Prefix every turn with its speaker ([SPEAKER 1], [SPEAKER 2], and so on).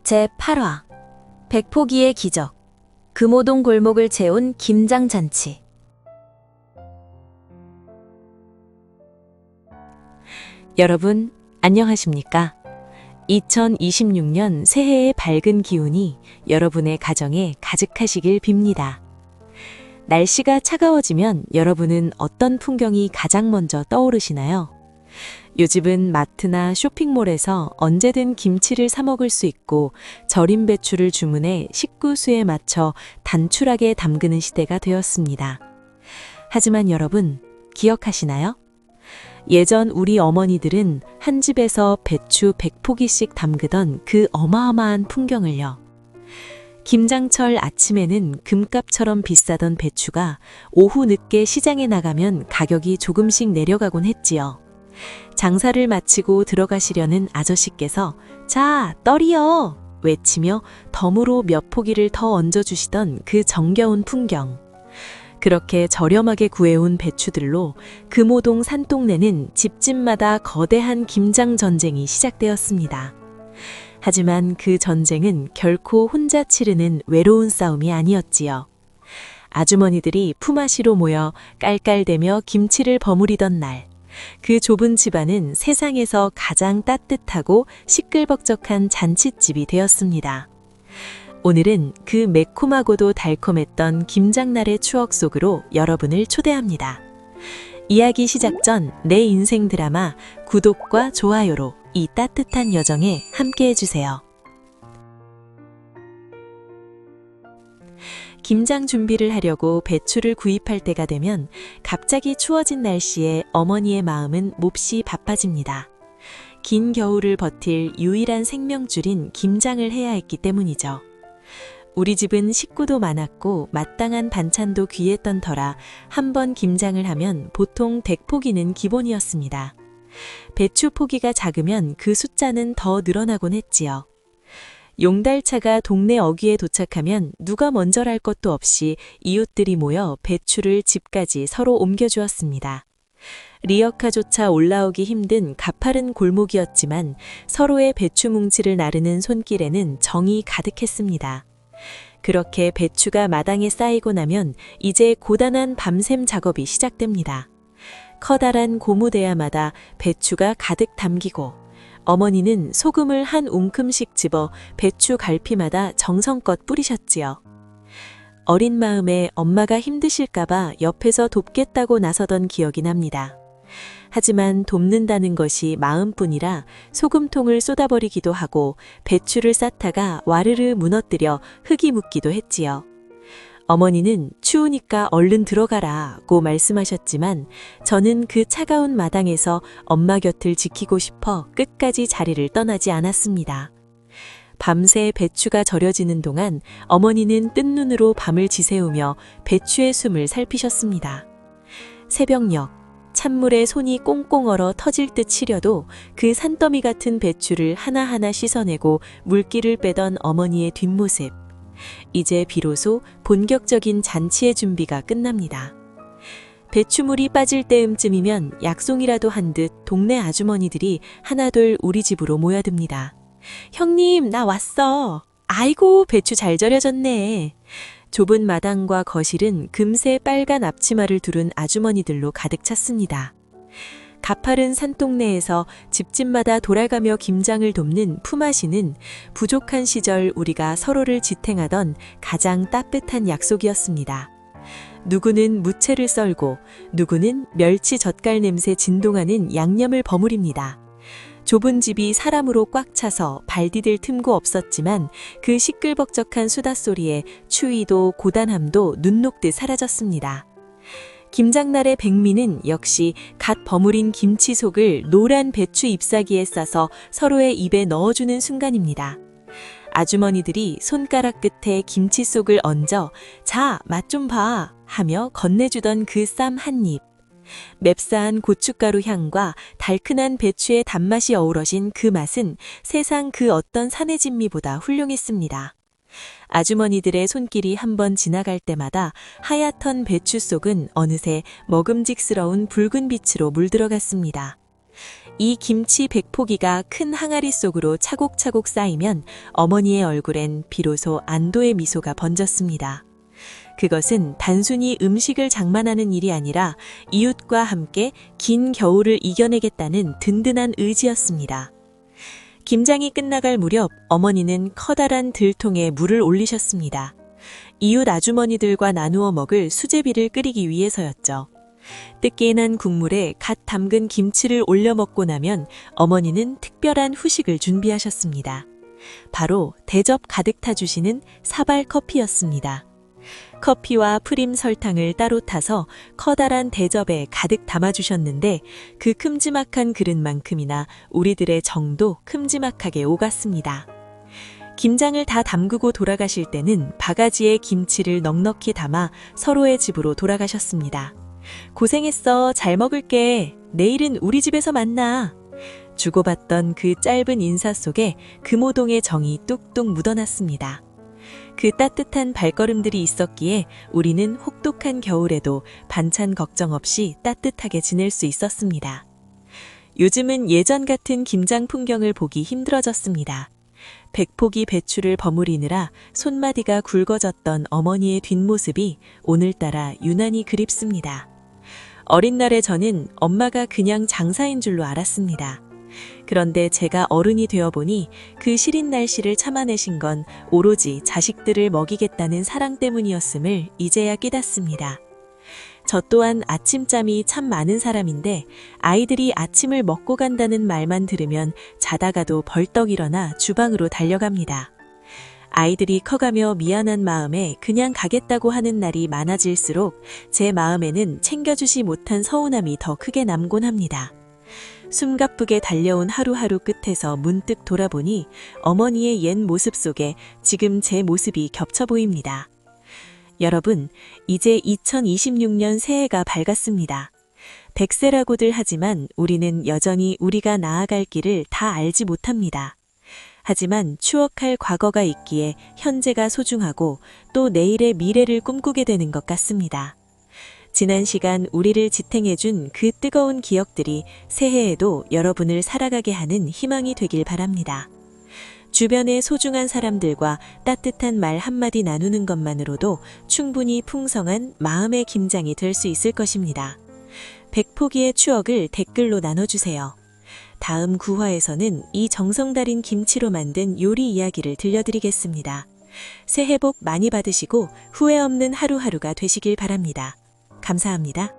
[SPEAKER 1] 제8화 백포기의 기적. 금오동 골목을 채운 김장잔치.
[SPEAKER 2] 여러분, 안녕하십니까? 2026년 새해의 밝은 기운이 여러분의 가정에 가득하시길 빕니다. 날씨가 차가워지면 여러분은 어떤 풍경이 가장 먼저 떠오르시나요? 요즘은 마트나 쇼핑몰에서 언제든 김치를 사 먹을 수 있고 절임 배추를 주문해 식구수에 맞춰 단출하게 담그는 시대가 되었습니다. 하지만 여러분, 기억하시나요? 예전 우리 어머니들은 한 집에서 배추 100포기씩 담그던 그 어마어마한 풍경을요. 김장철 아침에는 금값처럼 비싸던 배추가 오후 늦게 시장에 나가면 가격이 조금씩 내려가곤 했지요. 장사를 마치고 들어가시려는 아저씨께서 "자, 떨이요!" 외치며 덤으로 몇 포기를 더 얹어주시던 그 정겨운 풍경. 그렇게 저렴하게 구해온 배추들로 금오동 산동네는 집집마다 거대한 김장 전쟁이 시작되었습니다. 하지만 그 전쟁은 결코 혼자 치르는 외로운 싸움이 아니었지요. 아주머니들이 품앗이로 모여 깔깔대며 김치를 버무리던 날, 그 좁은 집안은 세상에서 가장 따뜻하고 시끌벅적한 잔칫집이 되었습니다. 오늘은 그 매콤하고도 달콤했던 김장날의 추억 속으로 여러분을 초대합니다. 이야기 시작 전 내 인생 드라마 구독과 좋아요로 이 따뜻한 여정에 함께해 주세요. 김장 준비를 하려고 배추를 구입할 때가 되면 갑자기 추워진 날씨에 어머니의 마음은 몹시 바빠집니다. 긴 겨울을 버틸 유일한 생명줄인 김장을 해야 했기 때문이죠. 우리 집은 식구도 많았고 마땅한 반찬도 귀했던 터라 한 번 김장을 하면 보통 100포기는 기본이었습니다. 배추 포기가 작으면 그 숫자는 더 늘어나곤 했지요. 용달차가 동네 어귀에 도착하면 누가 먼저랄 것도 없이 이웃들이 모여 배추를 집까지 서로 옮겨주었습니다. 리어카조차 올라오기 힘든 가파른 골목이었지만 서로의 배추 뭉치를 나르는 손길에는 정이 가득했습니다. 그렇게 배추가 마당에 쌓이고 나면 이제 고단한 밤샘 작업이 시작됩니다. 커다란 고무대야마다 배추가 가득 담기고 어머니는 소금을 한 웅큼씩 집어 배추 갈피마다 정성껏 뿌리셨지요. 어린 마음에 엄마가 힘드실까봐 옆에서 돕겠다고 나서던 기억이 납니다. 하지만 돕는다는 것이 마음뿐이라 소금통을 쏟아버리기도 하고 배추를 쌓다가 와르르 무너뜨려 흙이 묻기도 했지요. 어머니는 "추우니까 얼른 들어가라고 말씀하셨지만 저는 그 차가운 마당에서 엄마 곁을 지키고 싶어 끝까지 자리를 떠나지 않았습니다. 밤새 배추가 절여지는 동안 어머니는 뜬 눈으로 밤을 지새우며 배추의 숨을 살피셨습니다. 새벽녘, 찬물에 손이 꽁꽁 얼어 터질 듯 시려도 그 산더미 같은 배추를 하나하나 씻어내고 물기를 빼던 어머니의 뒷모습. 이제 비로소 본격적인 잔치의 준비가 끝납니다. 배추물이 빠질 때음쯤이면 약속이라도 한 듯 동네 아주머니들이 하나둘 우리 집으로 모여듭니다. "형님, 나 왔어. 아이고, 배추 잘 절여졌네." 좁은 마당과 거실은 금세 빨간 앞치마를 두른 아주머니들로 가득 찼습니다. 가파른 산동네에서 집집마다 돌아가며 김장을 돕는 품앗이는 부족한 시절 우리가 서로를 지탱하던 가장 따뜻한 약속이었습니다. 누구는 무채를 썰고 누구는 멸치 젓갈 냄새 진동하는 양념을 버무립니다. 좁은 집이 사람으로 꽉 차서 발 디딜 틈도 없었지만 그 시끌벅적한 수다 소리에 추위도 고단함도 눈 녹듯 사라졌습니다. 김장날의 백미는 역시 갓 버무린 김치 속을 노란 배추 잎사귀에 싸서 서로의 입에 넣어주는 순간입니다. 아주머니들이 손가락 끝에 김치 속을 얹어 "자, 맛 좀 봐" 하며 건네주던 그 쌈 한 입. 맵싸한 고춧가루 향과 달큰한 배추의 단맛이 어우러진 그 맛은 세상 그 어떤 산의 진미보다 훌륭했습니다. 아주머니들의 손길이 한번 지나갈 때마다 하얗던 배추 속은 어느새 먹음직스러운 붉은 빛으로 물들어갔습니다. 이 김치 100포기가 큰 항아리 속으로 차곡차곡 쌓이면 어머니의 얼굴엔 비로소 안도의 미소가 번졌습니다. 그것은 단순히 음식을 장만하는 일이 아니라 이웃과 함께 긴 겨울을 이겨내겠다는 든든한 의지였습니다. 김장이 끝나갈 무렵 어머니는 커다란 들통에 물을 올리셨습니다. 이웃 아주머니들과 나누어 먹을 수제비를 끓이기 위해서였죠. 뜨끈한 국물에 갓 담근 김치를 올려 먹고 나면 어머니는 특별한 후식을 준비하셨습니다. 바로 대접 가득 타주시는 사발 커피였습니다. 커피와 프림 설탕을 따로 타서 커다란 대접에 가득 담아주셨는데 그 큼지막한 그릇만큼이나 우리들의 정도 큼지막하게 오갔습니다. 김장을 다 담그고 돌아가실 때는 바가지에 김치를 넉넉히 담아 서로의 집으로 돌아가셨습니다. 고생했어. 잘 먹을게. 내일은 우리 집에서 만나. 주고받던 그 짧은 인사 속에 금오동의 정이 뚝뚝 묻어났습니다. 그 따뜻한 발걸음들이 있었기에 우리는 혹독한 겨울에도 반찬 걱정 없이 따뜻하게 지낼 수 있었습니다. 요즘은 예전 같은 김장 풍경을 보기 힘들어졌습니다. 100포기 배추를 버무리느라 손마디가 굵어졌던 어머니의 뒷모습이 오늘따라 유난히 그립습니다. 어린 날에 저는 엄마가 그냥 장사인 줄로 알았습니다. 그런데 제가 어른이 되어보니 그 시린 날씨를 참아내신 건 오로지 자식들을 먹이겠다는 사랑 때문이었음을 이제야 깨닫습니다. 저 또한 아침잠이 참 많은 사람인데 아이들이 아침을 먹고 간다는 말만 들으면 자다가도 벌떡 일어나 주방으로 달려갑니다. 아이들이 커가며 미안한 마음에 그냥 가겠다고 하는 날이 많아질수록 제 마음에는 챙겨주지 못한 서운함이 더 크게 남곤 합니다. 숨가쁘게 달려온 하루하루 끝에서 문득 돌아보니 어머니의 옛 모습 속에 지금 제 모습이 겹쳐 보입니다. 여러분, 이제 2026년 새해가 밝았습니다. 100세라고들 하지만 우리는 여전히 우리가 나아갈 길을 다 알지 못합니다. 하지만 추억할 과거가 있기에 현재가 소중하고 또 내일의 미래를 꿈꾸게 되는 것 같습니다. 지난 시간 우리를 지탱해준 그 뜨거운 기억들이 새해에도 여러분을 살아가게 하는 희망이 되길 바랍니다. 주변의 소중한 사람들과 따뜻한 말 한마디 나누는 것만으로도 충분히 풍성한 마음의 김장이 될 수 있을 것입니다. 100포기의 추억을 댓글로 나눠주세요. 다음 9화에서는 이 정성 달인 김치로 만든 요리 이야기를 들려드리겠습니다. 새해 복 많이 받으시고 후회 없는 하루하루가 되시길 바랍니다. 감사합니다.